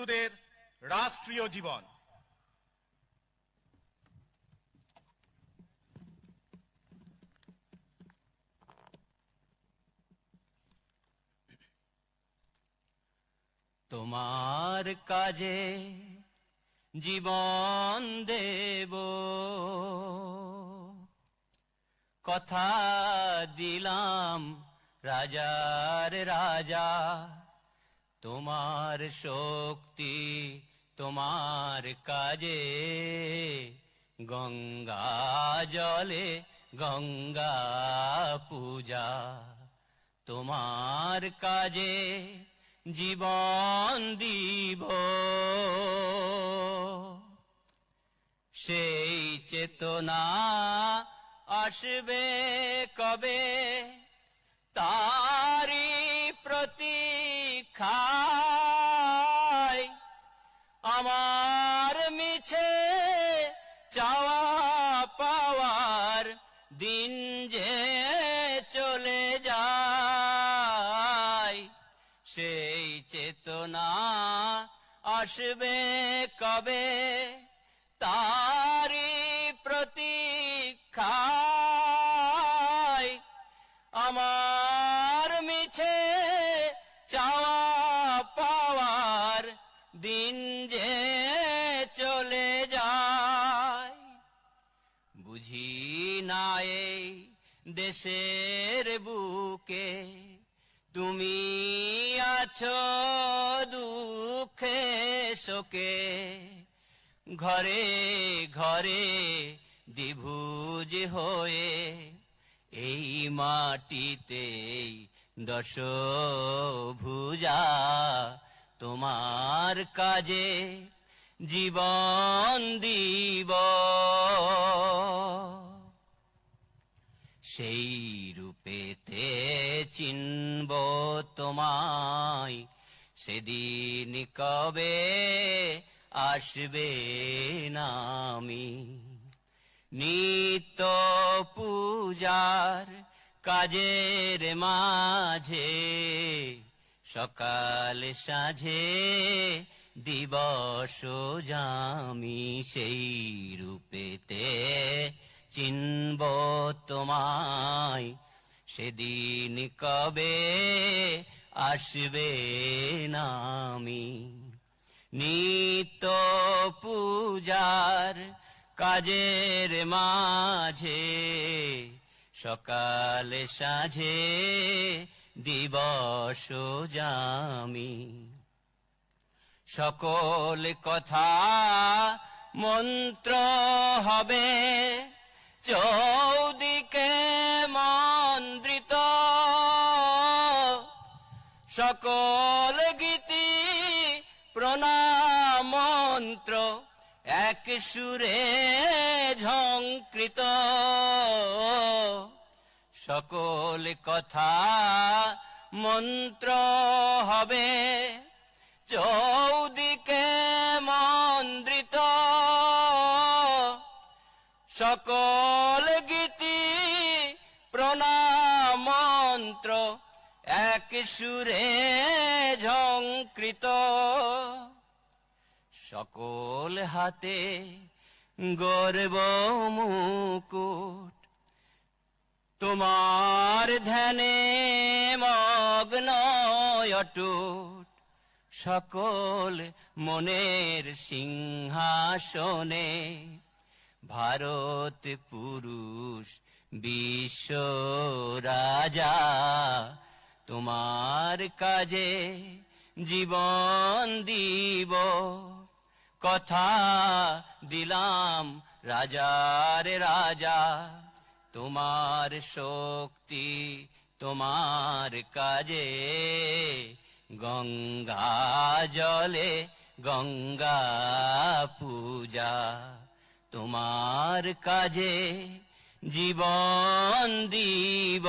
বঙ্গবন্ধুদের রাষ্ট্রীয় জীবন। তোমার কাজে জীবন দেব, কথা দিলাম রাজার রাজা। তোমার শক্তি তোমার কাজে, গঙ্গা জলে গঙ্গা পূজা। তোমার কাজে জীবন দিব, সেই চেতনা আসবে কবে, তারি প্রতীক্ষায়। আমার মিছে চাওয়া পাওয়ার দিন যে চলে যায়, সেই চেতনা আসবে কবে, তারি প্রতীক্ষায়। আমার মিছে চাওয়া পাওয়ার দিন যে চলে যায়। বুঝি না এই দেশের বুকে তুমি আছো দুঃখে শোকে, ঘরে ঘরে দ্বিভুজ হয়ে এই মাটিতেই দশভুজা। তোমার কাজে জীবন দিব, সেই রূপেতে চিনব তোমায়, সেদিন কবে আসবে নামি। নিত্য পূজার কাজের মাঝে, সকাল সাঁঝে দিবস জামি, সেই রূপেতে চিনব তোমায়, সেদিন কবে আসবে নামি। নিত্য পূজার কাজের মাঝে, সকাল সাঁঝে দিবস জামি। সকল কথা মন্ত্র হবে, চৌদিকে মন্ত্রিত। সকল গীতি প্রণাম মন্ত্র এক সুরে ঝঙ্কৃত। সকল কথা মন্ত্র হবে, চৌদিকে মন্ত্রিত। সকল গীতি প্রণাম মন্ত্র এক সুরে ঝঙ্কৃত। সকল হাতে গর্ব মুকুট, তোমার ধ্যানে মগ্ন অটুট। সকল মনের সিংহাসনে, ভারত পুরুষ বিশ্ব রাজা। তোমার কাজে জীবন দিব, কথা দিলাম রাজার রাজা। তোমার শক্তি তোমার কাজে, গঙ্গা জলে গঙ্গা পূজা। তোমার কাজে জীবন দিব।